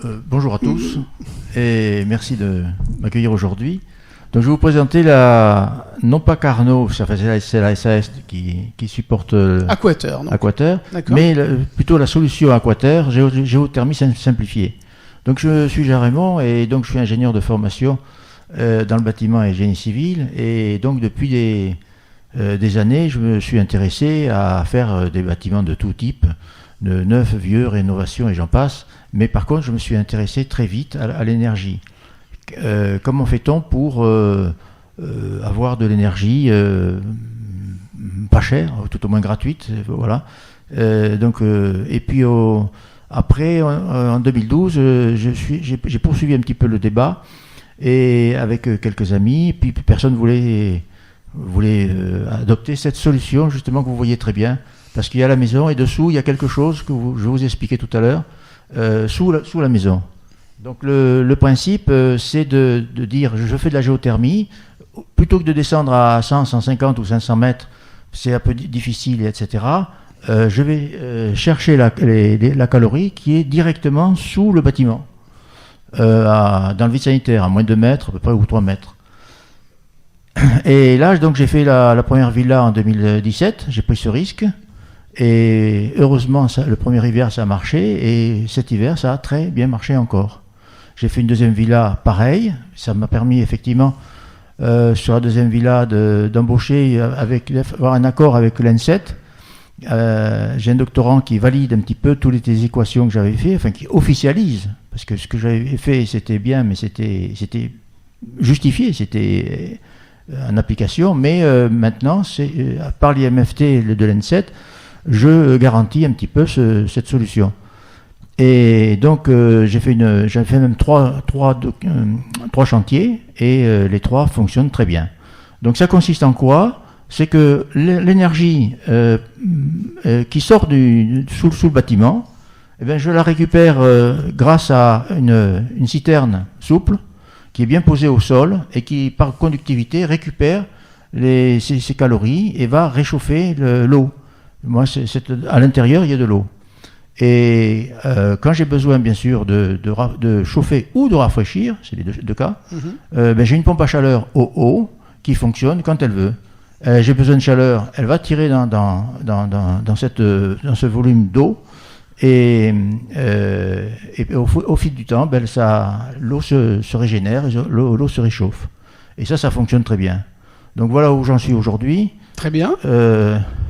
Bonjour à tous et merci de m'accueillir aujourd'hui. Donc je vais vous présenter non pas Carnot, c'est la SAS qui supporte Aquater, mais plutôt la solution Aquater, géothermie simplifiée. Donc je suis Jean Raymond et donc je suis ingénieur de formation dans le bâtiment et génie civil, et donc depuis des années je me suis intéressé à faire des bâtiments de tout type, de neufs, vieux, rénovation et j'en passe. Mais par contre, je me suis intéressé très vite à l'énergie. Comment fait-on pour avoir de l'énergie pas chère, tout au moins gratuite, voilà. Et puis après, en 2012, j'ai poursuivi un petit peu le débat et avec quelques amis. Et puis personne voulait adopter cette solution justement que vous voyez très bien, parce qu'il y a la maison et dessous il y a quelque chose que je vous ai expliqué tout à l'heure. Sous la maison. Donc le principe, c'est de dire je fais de la géothermie, plutôt que de descendre à 100, 150 ou 500 mètres, c'est un peu difficile, etc. Je vais chercher la calorie qui est directement sous le bâtiment, dans le vide sanitaire, à moins de 2 mètres à peu près, ou 3 mètres. Et là, donc, j'ai fait la première villa en 2017, j'ai pris ce risque. Et heureusement, le premier hiver, ça a marché, et cet hiver, ça a très bien marché encore. J'ai fait une deuxième villa, pareil. Ça m'a permis effectivement, sur la deuxième villa, d'embaucher, avoir un accord avec l'ENSET. J'ai un doctorant qui valide un petit peu toutes les équations que j'avais fait, enfin qui officialise, parce que ce que j'avais fait, c'était bien, mais c'était justifié, c'était en application. Mais maintenant, par l'IMFT de l'ENSET, je garantis un petit peu cette solution. Et donc j'ai fait même trois chantiers, et les 3 fonctionnent très bien. Donc ça consiste en quoi ? C'est que l'énergie qui sort sous le bâtiment, eh bien, je la récupère grâce à une citerne souple qui est bien posée au sol et qui, par conductivité, récupère ces calories et va réchauffer l'eau. Moi, à l'intérieur, il y a de l'eau. Et quand j'ai besoin, bien sûr, de chauffer ou de rafraîchir, c'est les deux cas, j'ai une pompe à chaleur au haut qui fonctionne quand elle veut. J'ai besoin de chaleur, elle va tirer dans ce volume d'eau, et au fil du temps, l'eau se régénère, l'eau se réchauffe. Et ça fonctionne très bien. Donc voilà où j'en suis aujourd'hui. Très bien.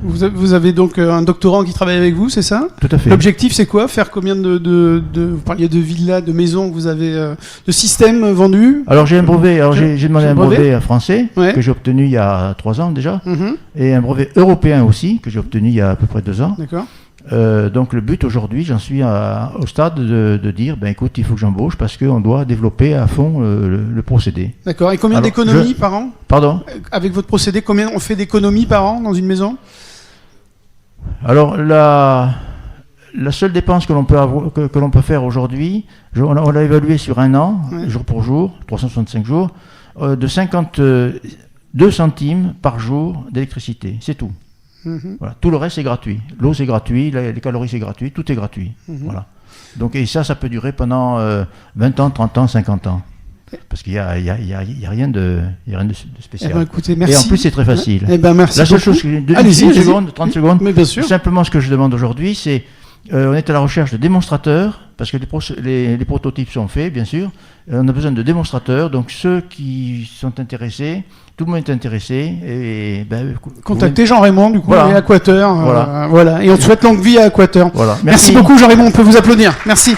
Vous avez donc un doctorant qui travaille avec vous, c'est ça ? Tout à fait. L'objectif, c'est quoi ? Faire combien vous parliez de villas, de maisons que vous avez, de systèmes vendus ? Alors j'ai un brevet. J'ai demandé un brevet français que j'ai obtenu il y a 3 ans déjà, et un brevet européen aussi que j'ai obtenu il y a à peu près 2 ans. D'accord. Donc le but aujourd'hui, j'en suis au stade de dire, écoute, il faut que j'embauche parce qu'on doit développer à fond le procédé. D'accord. Et combien d'économies par an ? Pardon ? Avec votre procédé, combien on fait d'économies par an dans une maison ? Alors la seule dépense que l'on peut faire aujourd'hui, on l'a évalué sur 1 an, jour pour jour, 365 jours, de 52 centimes par jour d'électricité. C'est tout. Voilà. Tout le reste c'est gratuit. L'eau c'est gratuit, les calories c'est gratuit, tout est gratuit. Voilà. Donc, et ça peut durer pendant 20 ans, 30 ans, 50 ans. Parce qu'il y a rien de spécial. Écoutez, merci. Et en plus c'est très facile. Merci. La seule chose, 30 secondes, mais bien sûr. Simplement ce que je demande aujourd'hui, c'est on est à la recherche de démonstrateurs, parce que les prototypes sont faits, bien sûr. On a besoin de démonstrateurs, donc ceux qui sont intéressés, tout le monde est intéressé. Contactez Jean Raymond, du coup, voilà. Et Aquater. Voilà. Et on te souhaite longue vie à Aquater. Voilà. Merci beaucoup, Jean Raymond, on peut vous applaudir. Merci.